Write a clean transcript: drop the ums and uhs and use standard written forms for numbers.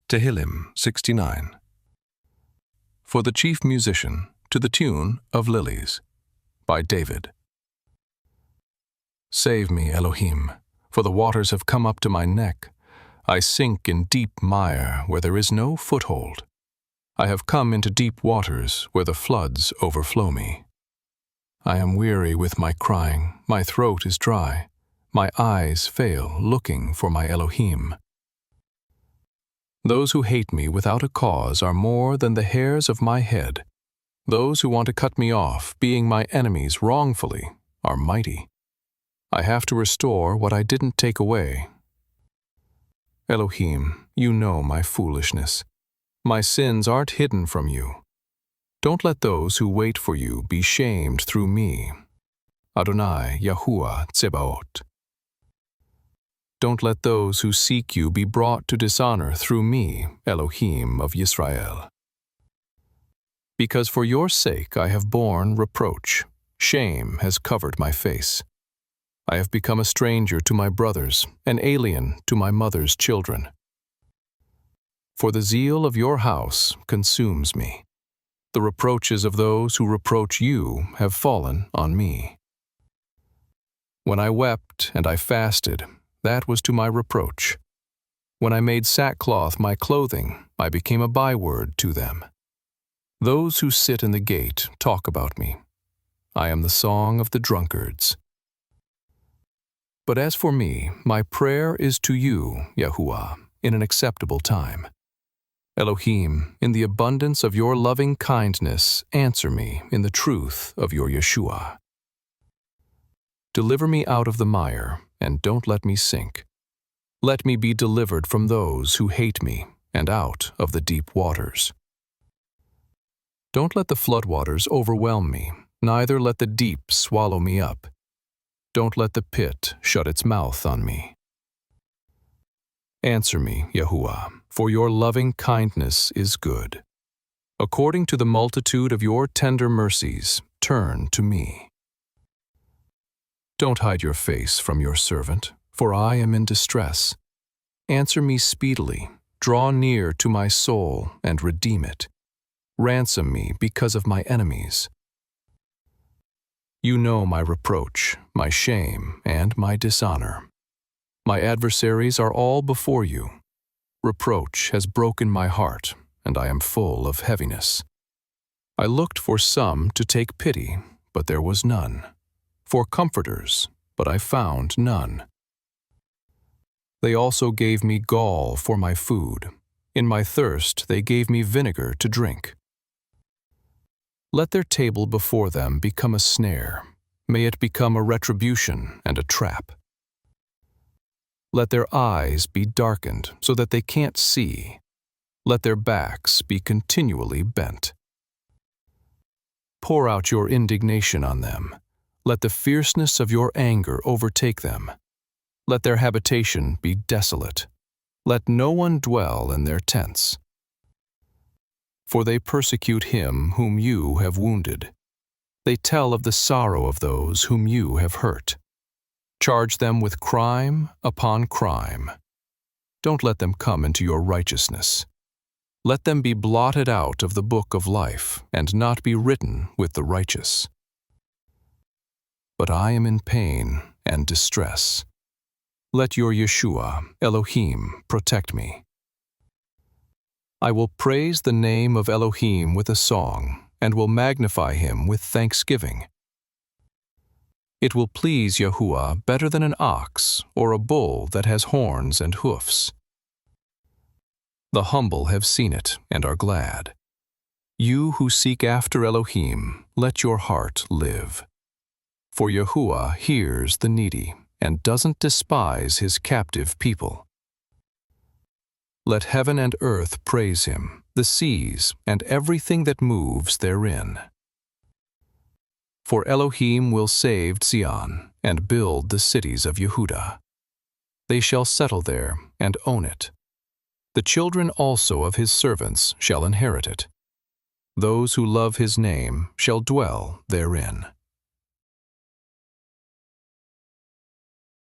Tehillim 69. For the chief musician, to the tune of Lilies, by David. Save me, Elohim, for the waters have come up to my neck. I sink in deep mire where there is no foothold. I have come into deep waters where the floods overflow me. I am weary with my crying, my throat is dry, my eyes fail looking for my Elohim. Those who hate me without a cause are more than the hairs of my head. Those who want to cut me off, being my enemies wrongfully, are mighty. I have to restore what I didn't take away. Elohim, you know my foolishness. My sins aren't hidden from you. Don't let those who wait for you be shamed through me. Adonai, Yahuwah, Tsebaot. Don't let those who seek you be brought to dishonor through me, Elohim of Yisrael. Because for your sake I have borne reproach, shame has covered my face. I have become a stranger to my brothers, an alien to my mother's children. For the zeal of your house consumes me. The reproaches of those who reproach you have fallen on me. When I wept and I fasted, that was to my reproach. When I made sackcloth my clothing, I became a byword to them. Those who sit in the gate talk about me. I am the song of the drunkards. But as for me, my prayer is to you, Yahuwah, in an acceptable time. Elohim, in the abundance of your loving kindness, answer me in the truth of your Yeshua. Deliver me out of the mire, and don't let me sink. Let me be delivered from those who hate me, and out of the deep waters. Don't let the floodwaters overwhelm me, neither let the deep swallow me up. Don't let the pit shut its mouth on me. Answer me, Yahuwah, for your loving kindness is good. According to the multitude of your tender mercies, turn to me. Don't hide your face from your servant, for I am in distress. Answer me speedily, draw near to my soul and redeem it. Ransom me because of my enemies. You know my reproach, my shame, and my dishonor. My adversaries are all before you. Reproach has broken my heart, and I am full of heaviness. I looked for some to take pity, but there was none. For comforters, but I found none. They also gave me gall for my food. In my thirst they gave me vinegar to drink. Let their table before them become a snare. May it become a retribution and a trap. Let their eyes be darkened so that they can't see. Let their backs be continually bent. Pour out your indignation on them. Let the fierceness of your anger overtake them. Let their habitation be desolate. Let no one dwell in their tents. For they persecute him whom you have wounded. They tell of the sorrow of those whom you have hurt. Charge them with crime upon crime. Don't let them come into your righteousness. Let them be blotted out of the book of life and not be written with the righteous. But I am in pain and distress. Let your Yeshua, Elohim, protect me. I will praise the name of Elohim with a song, and will magnify him with thanksgiving. It will please Yahuwah better than an ox or a bull that has horns and hoofs. The humble have seen it and are glad. You who seek after Elohim, let your heart live. For Yahuwah hears the needy and doesn't despise his captive people. Let heaven and earth praise him, the seas and everything that moves therein. For Elohim will save Zion and build the cities of Yehudah. They shall settle there and own it. The children also of his servants shall inherit it. Those who love his name shall dwell therein.